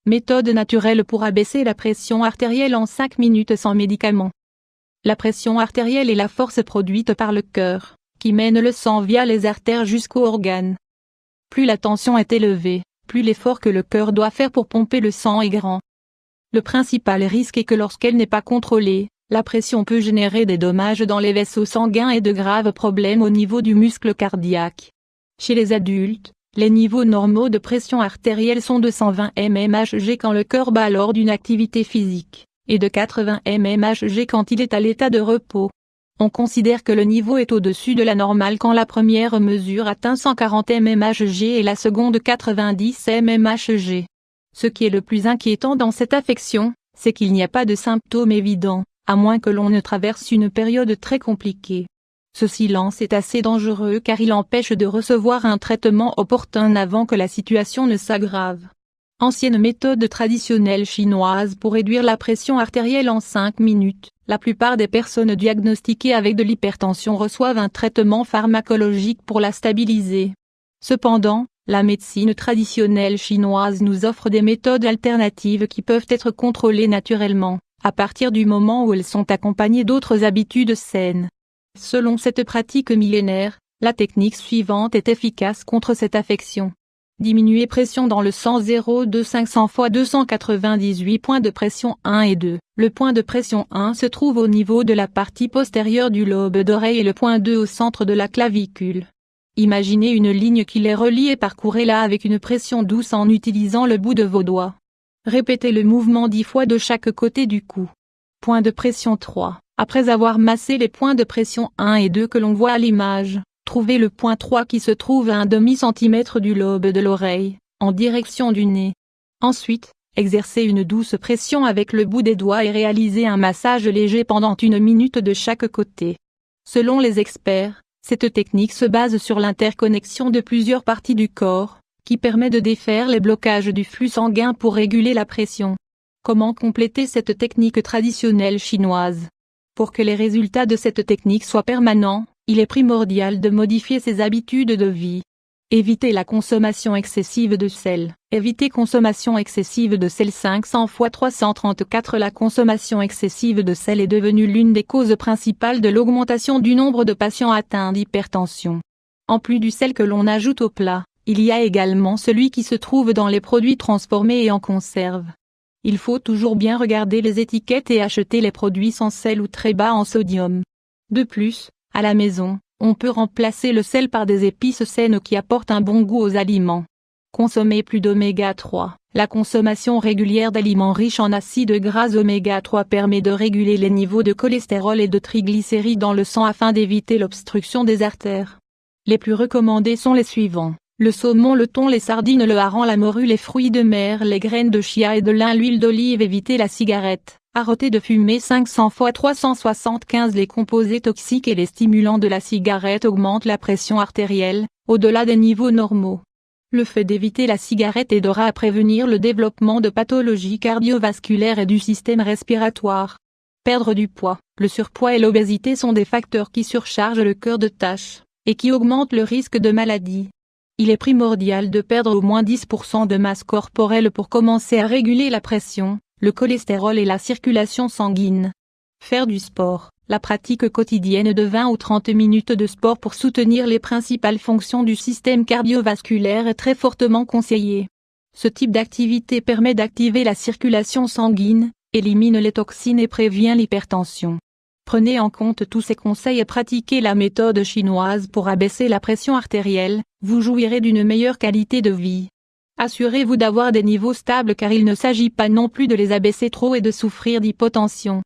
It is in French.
Méthode naturelle pour abaisser la pression artérielle en 5 minutes sans médicaments. La pression artérielle est la force produite par le cœur, qui mène le sang via les artères jusqu'aux organes. Plus la tension est élevée, plus l'effort que le cœur doit faire pour pomper le sang est grand. Le principal risque est que lorsqu'elle n'est pas contrôlée, la pression peut générer des dommages dans les vaisseaux sanguins et de graves problèmes au niveau du muscle cardiaque. Chez les adultes, les niveaux normaux de pression artérielle sont de 120 mmHg quand le cœur bat lors d'une activité physique, et de 80 mmHg quand il est à l'état de repos. On considère que le niveau est au-dessus de la normale quand la première mesure atteint 140 mmHg et la seconde 90 mmHg. Ce qui est le plus inquiétant dans cette affection, c'est qu'il n'y a pas de symptômes évidents, à moins que l'on ne traverse une période très compliquée. Ce silence est assez dangereux car il empêche de recevoir un traitement opportun avant que la situation ne s'aggrave. Ancienne méthode traditionnelle chinoise pour réduire la pression artérielle en 5 minutes. La plupart des personnes diagnostiquées avec de l'hypertension reçoivent un traitement pharmacologique pour la stabiliser. Cependant, la médecine traditionnelle chinoise nous offre des méthodes alternatives qui peuvent être contrôlées naturellement, à partir du moment où elles sont accompagnées d'autres habitudes saines. Selon cette pratique millénaire, la technique suivante est efficace contre cette affection. Diminuer pression dans le sang 0,2 500 x 298 points de pression 1 et 2. Le point de pression 1 se trouve au niveau de la partie postérieure du lobe d'oreille et le point 2 au centre de la clavicule. Imaginez une ligne qui les relie et parcourez-la avec une pression douce en utilisant le bout de vos doigts. Répétez le mouvement 10 fois de chaque côté du cou. Point de pression 3. Après avoir massé les points de pression 1 et 2 que l'on voit à l'image, trouvez le point 3 qui se trouve à 1/2 cm du lobe de l'oreille, en direction du nez. Ensuite, exercez une douce pression avec le bout des doigts et réalisez un massage léger pendant 1 minute de chaque côté. Selon les experts, cette technique se base sur l'interconnexion de plusieurs parties du corps, qui permet de défaire les blocages du flux sanguin pour réguler la pression. Comment compléter cette technique traditionnelle chinoise? Pour que les résultats de cette technique soient permanents, il est primordial de modifier ses habitudes de vie. Évitez la consommation excessive de sel. Évitez consommation excessive de sel 500 x 334. La consommation excessive de sel est devenue l'une des causes principales de l'augmentation du nombre de patients atteints d'hypertension. En plus du sel que l'on ajoute au plat, il y a également celui qui se trouve dans les produits transformés et en conserve. Il faut toujours bien regarder les étiquettes et acheter les produits sans sel ou très bas en sodium. De plus, à la maison, on peut remplacer le sel par des épices saines qui apportent un bon goût aux aliments. Consommer plus d'oméga 3. La consommation régulière d'aliments riches en acides gras oméga 3 permet de réguler les niveaux de cholestérol et de triglycérides dans le sang afin d'éviter l'obstruction des artères. Les plus recommandés sont les suivants: le saumon, le thon, les sardines, le hareng, la morue, les fruits de mer, les graines de chia et de lin, l'huile d'olive. Évitez la cigarette. Arrêtez de fumer 500 x 375. Les composés toxiques et les stimulants de la cigarette augmentent la pression artérielle, au-delà des niveaux normaux. Le fait d'éviter la cigarette aidera à prévenir le développement de pathologies cardiovasculaires et du système respiratoire. Perdre du poids. Le surpoids et l'obésité sont des facteurs qui surchargent le cœur de tâches, et qui augmentent le risque de maladie. Il est primordial de perdre au moins 10% de masse corporelle pour commencer à réguler la pression, le cholestérol et la circulation sanguine. Faire du sport. La pratique quotidienne de 20 ou 30 minutes de sport pour soutenir les principales fonctions du système cardiovasculaire est très fortement conseillée. Ce type d'activité permet d'activer la circulation sanguine, élimine les toxines et prévient l'hypertension. Prenez en compte tous ces conseils et pratiquez la méthode chinoise pour abaisser la pression artérielle, vous jouirez d'une meilleure qualité de vie. Assurez-vous d'avoir des niveaux stables car il ne s'agit pas non plus de les abaisser trop et de souffrir d'hypotension.